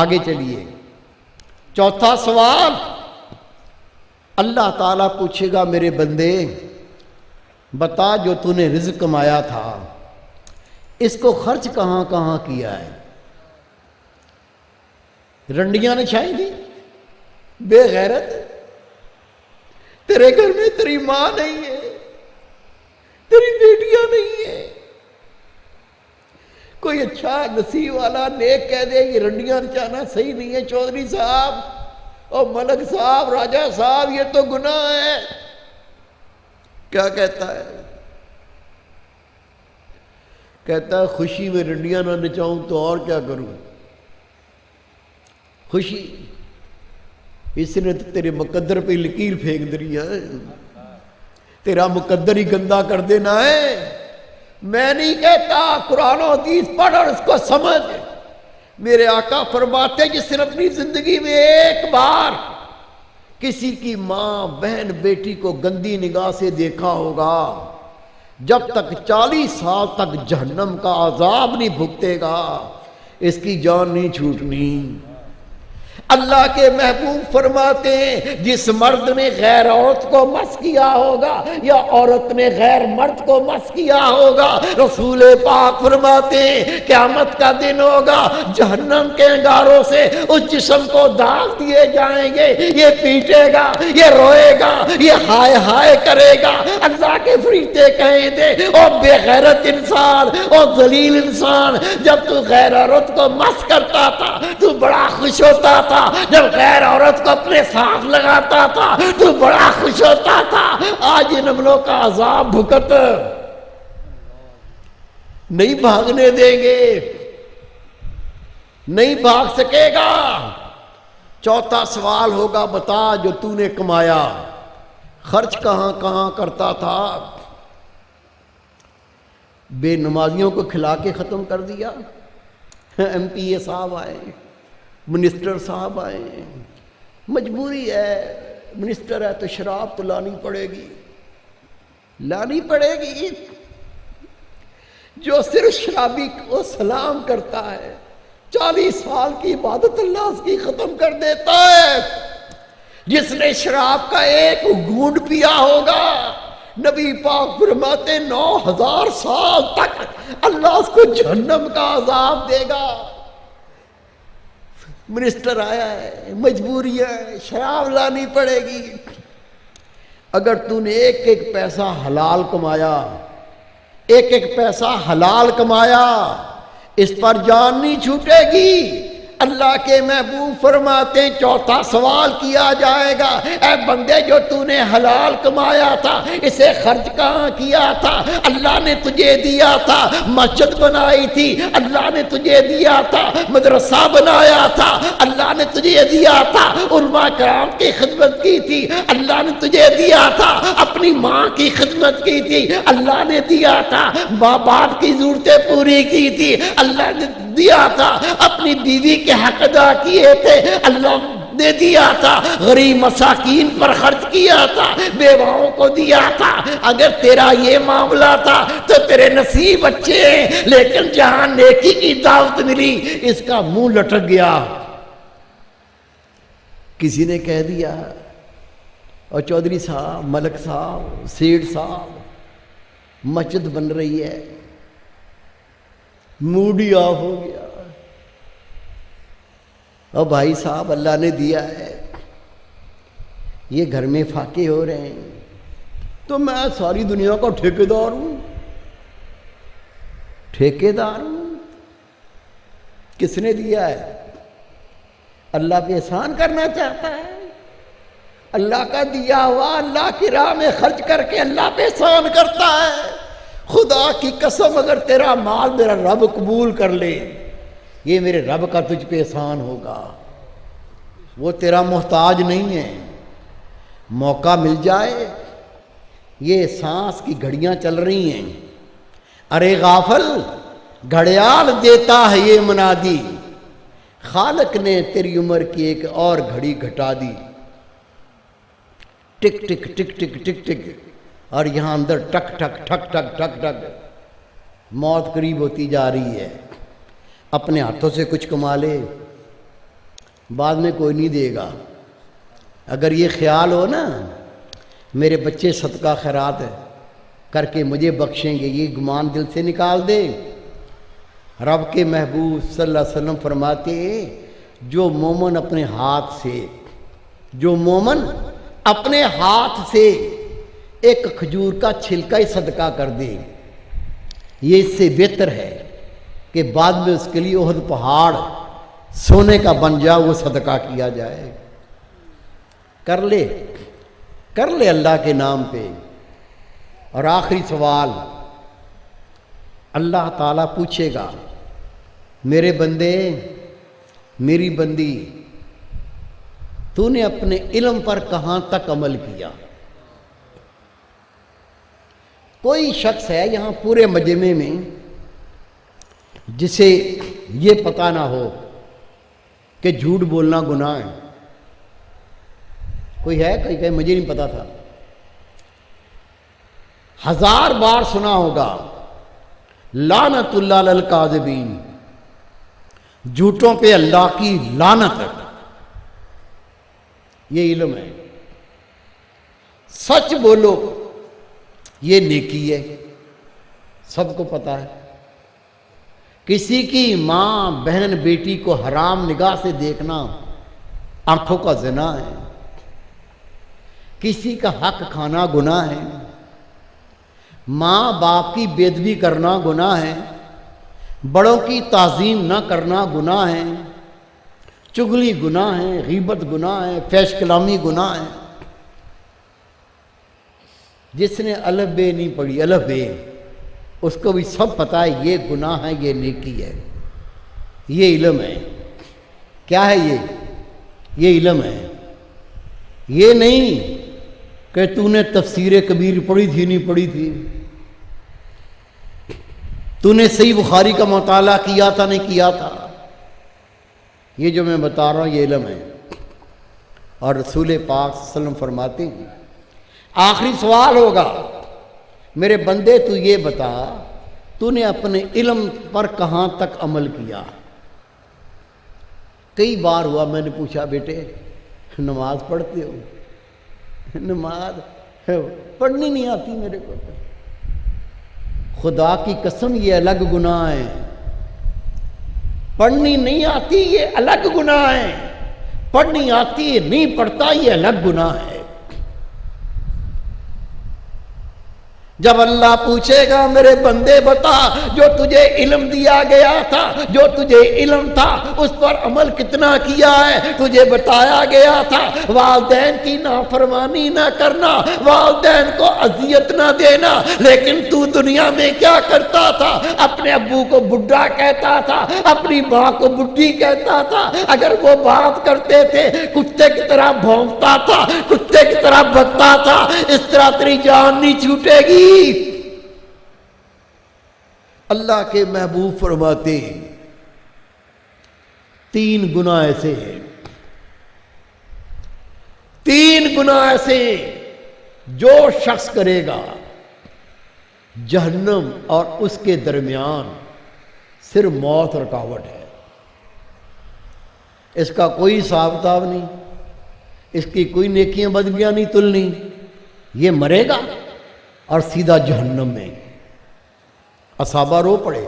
آگے چلیے، چوتھا سوال اللہ تعالیٰ پوچھے گا میرے بندے بتا جو تو نے رزق کمایا تھا اس کو خرچ کہاں کہاں کیا ہے؟ رنڈیاں نے چھائی دی؟ بے غیرت، تیرے گھر میں تیری ماں نہیں ہے، تیری بیٹیاں نہیں ہے، کوئی اچھا نصیب والا نیک کہہ دے یہ رنڈیاں نچانا صحیح نہیں ہے چودھری صاحب اور ملک صاحب راجہ صاحب یہ تو گناہ ہے، کیا کہتا ہے؟ کہتا ہے خوشی میں رنڈیاں نہ نچاؤں تو اور کیا کروں؟ خوشی اس نے تو تیرے مقدر پہ لکیر پھینک دیا ہے، تیرا مقدر ہی گندا کر دینا ہے۔ میں نہیں کہتا، قرآن و حدیث پڑھ اور اس کو سمجھ۔ میرے آقا فرماتے جس نے اپنی زندگی میں ایک بار کسی کی ماں بہن بیٹی کو گندی نگاہ سے دیکھا ہوگا جب تک 40 سال تک جہنم کا عذاب نہیں بھگتے گا اس کی جان نہیں چھوٹنی۔ اللہ کے محبوب فرماتے ہیں جس مرد نے غیر عورت کو مس کیا ہوگا یا عورت نے غیر مرد کو مس کیا ہوگا، رسول پاک فرماتے ہیں قیامت کا دن ہوگا جہنم کے انگاروں سے اس جسم کو داغ دیے جائیں گے، یہ پیٹے گا، یہ روئے گا، یہ ہائے ہائے کرے گا۔ اللہ کے فرشتے کہیں دے او بے غیرت انسان، او ذلیل انسان، جب تو غیر عورت کو مس کرتا تھا تو بڑا خوش ہوتا تھا، جب غیر عورت کو اپنے ساتھ لگاتا تھا تو بڑا خوش ہوتا تھا، آج ان عملوں کا عذاب بھگت نہیں بھاگنے دیں گے، نہیں بھاگ سکے گا۔ چوتھا سوال ہوگا بتا جو تو نے کمایا خرچ کہاں کہاں کرتا تھا؟ بے نمازیوں کو کھلا کے ختم کر دیا، ایم پی اے صاحب آئے، منسٹر صاحب آئے، مجبوری ہے، منسٹر ہے تو شراب تو لانی پڑے گی، لانی پڑے گی۔ جو صرف شرابی کو سلام کرتا ہے 40 سال کی عبادت اللہ اس کی ختم کر دیتا ہے۔ جس نے شراب کا ایک گھونٹ پیا ہوگا نبی پاک فرماتے 9000 سال تک اللہ اس کو جہنم کا عذاب دے گا۔ منسٹر آیا ہے، مجبوری ہے، شراب لانی پڑے گی۔ اگر تو نے ایک ایک پیسہ حلال کمایا، ایک ایک پیسہ حلال کمایا، اس پر جان نہیں چھوٹے گی۔ اللہ کے محبوب فرماتے ہیں چوتھا سوال کیا جائے گا اے بندے جو تو نے حلال کمایا تھا اسے خرچ کہاں کیا تھا؟ اللہ نے تجھے دیا تھا مسجد بنائی تھی، اللہ نے تجھے دیا تھا مدرسہ بنایا تھا، اللہ نے تجھے دیا تھا علماء کرام کی خدمت کی تھی، اللہ نے تجھے دیا تھا اپنی ماں کی خدمت کی تھی، اللہ نے دیا تھا ماں باپ کی ضرورتیں پوری کی تھی، اللہ نے دیا تھا اپنی بیوی کے حق ادا کیے تھے، اللہ نے دیا تھا غریب مساکین پر خرچ کیا تھا، بیواؤں کو دیا تھا۔ اگر تیرا یہ معاملہ تھا تو تیرے نصیب اچھے ہیں، لیکن جہاں نیکی کی دعوت ملی اس کا منہ لٹک گیا۔ کسی نے کہہ دیا اور چودھری صاحب، ملک صاحب، سیٹھ صاحب مسجد بن رہی ہے، موڈ ہی آف ہو گیا۔ اور بھائی صاحب اللہ نے دیا ہے، یہ گھر میں فاقے ہو رہے ہیں تو میں ساری دنیا کا ٹھیکیدار ہوں، ٹھیکیدار ہوں۔ کس نے دیا ہے؟ اللہ پہ احسان کرنا چاہتا ہے، اللہ کا دیا ہوا اللہ کی راہ میں خرچ کر کے اللہ پہ احسان کرتا ہے۔ خدا کی قسم اگر تیرا مال میرا رب قبول کر لے یہ میرے رب کا تجھ پہ احسان ہوگا، وہ تیرا محتاج نہیں ہے۔ موقع مل جائے، یہ سانس کی گھڑیاں چل رہی ہیں، ارے غافل گھڑیال دیتا ہے یہ منادی، خالق نے تیری عمر کی ایک اور گھڑی گھٹا دی، ٹک ٹک ٹک ٹک ٹک ٹک، اور یہاں اندر ٹک ٹک ٹک ٹک ٹک ٹک، موت قریب ہوتی جا رہی ہے۔ اپنے ہاتھوں سے کچھ کما لے، بعد میں کوئی نہیں دے گا۔ اگر یہ خیال ہو نا میرے بچے صدقہ خیرات کر کے مجھے بخشیں گے، یہ گمان دل سے نکال دے۔ رب کے محبوب صلی اللہ علیہ وسلم فرماتے جو مومن اپنے ہاتھ سے ایک کھجور کا چھلکا ہی صدقہ کر دے، یہ اس سے بہتر ہے کہ بعد میں اس کے لیے احد پہاڑ سونے کا بن جائے، وہ صدقہ کیا جائے۔ کر لے اللہ کے نام پہ۔ اور آخری سوال اللہ تعالیٰ پوچھے گا، میرے بندے میری بندی تو نے اپنے علم پر کہاں تک عمل کیا؟ کوئی شخص ہے یہاں پورے مجمع میں جسے یہ پتہ نہ ہو کہ جھوٹ بولنا گناہ ہے؟ کوئی ہے؟ کوئی کہے مجھے نہیں پتا تھا۔ 1000 بار سنا ہوگا لعنت اللہ علی الکاذبین، جھوٹوں پہ اللہ کی لعنت ہے۔ یہ علم ہے۔ سچ بولو یہ نیکی ہے، سب کو پتا ہے۔ کسی کی ماں بہن بیٹی کو حرام نگاہ سے دیکھنا آنکھوں کا زنا ہے، کسی کا حق کھانا گناہ ہے، ماں باپ کی بے ادبی کرنا گناہ ہے، بڑوں کی تعظیم نہ کرنا گناہ ہے، چغلی گناہ ہے، غیبت گناہ ہے، فحش کلامی گناہ ہے۔ جس نے الف بے نہیں پڑھی، الف بے، اس کو بھی سب پتہ ہے یہ گناہ ہے، یہ نیکی ہے۔ یہ علم ہے۔ کیا ہے یہ علم ہے۔ یہ نہیں کہ تو نے تفسیر کبیر پڑھی تھی نہیں پڑھی تھی، تو نے صحیح بخاری کا مطالعہ کیا تھا نہیں کیا تھا۔ یہ جو میں بتا رہا ہوں یہ علم ہے۔ اور رسول پاک صلی اللہ علیہ وسلم فرماتے ہیں آخری سوال ہوگا، میرے بندے تو یہ بتا تو نے اپنے علم پر کہاں تک عمل کیا؟ کئی بار ہوا میں نے پوچھا بیٹے نماز پڑھتے ہو؟ نماز پڑھنی نہیں آتی میرے کو۔ خدا کی قسم یہ الگ گناہ ہے، پڑھنی نہیں آتی یہ الگ گناہ ہے، پڑھنی آتی ہے نہیں پڑھتا یہ الگ گناہ ہے۔ جب اللہ پوچھے گا میرے بندے بتا جو تجھے علم دیا گیا تھا، جو تجھے علم تھا اس پر عمل کتنا کیا ہے؟ تجھے بتایا گیا تھا والدین کی نافرمانی نہ کرنا، والدین کو اذیت نہ دینا، لیکن تو دنیا میں کیا کرتا تھا؟ اپنے ابو کو بڈھا کہتا تھا، اپنی ماں کو بڈھی کہتا تھا، اگر وہ بات کرتے تھے کتے کی طرح بھونکتا تھا، کتے کی طرح بھگتا تھا۔ اس طرح تیری جان نہیں چھوٹے گی۔ اللہ کے محبوب فرماتے ہیں 3 گناہ ایسے ہیں، 3 گناہ ایسے جو شخص کرے گا جہنم اور اس کے درمیان صرف موت رکاوٹ ہے، اس کا کوئی حساب کتاب نہیں، اس کی کوئی نیکیاں بدگیاں نہیں تلنی، یہ مرے گا اور سیدھا جہنم میں۔ اصحابہ رو پڑے،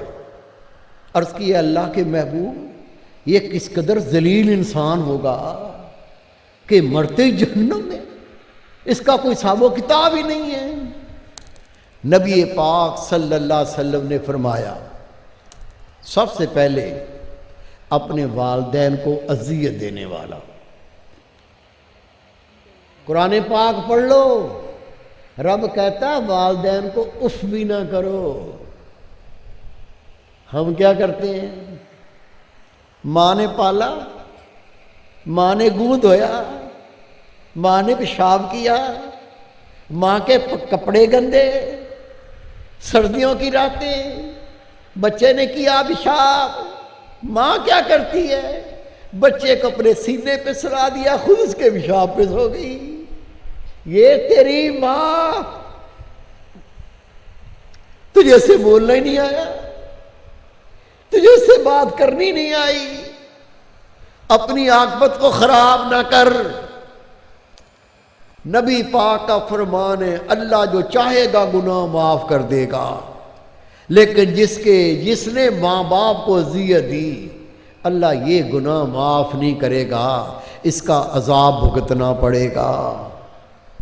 عرض کی اللہ کے محبوب یہ کس قدر ذلیل انسان ہوگا کہ مرتے ہی جہنم میں، اس کا کوئی حساب و کتاب ہی نہیں ہے۔ نبی پاک صلی اللہ علیہ وسلم نے فرمایا سب سے پہلے اپنے والدین کو اذیت دینے والا۔ قرآن پاک پڑھ لو، رب کہتا ہے والدین کو اف بھی نہ کرو۔ ہم کیا کرتے ہیں؟ ماں نے پالا، ماں نے گود دھویا، ماں نے پیشاب کیا، ماں کے کپڑے گندے، سردیوں کی راتیں بچے نے کیا پیشاب، ماں کیا کرتی ہے؟ بچے کو اپنے سینے پہ سلا دیا، خود اس کے پیشاب پہ سو گئی۔ یہ تیری ماں، تجھے اسے بولنا ہی نہیں آیا، تجھے اس سے بات کرنی نہیں آئی، اپنی عاقبت کو خراب نہ کر۔ نبی پاک کا فرمان ہے اللہ جو چاہے گا گناہ معاف کر دے گا، لیکن جس نے ماں باپ کو اذیت دی اللہ یہ گناہ معاف نہیں کرے گا، اس کا عذاب بھگتنا پڑے گا۔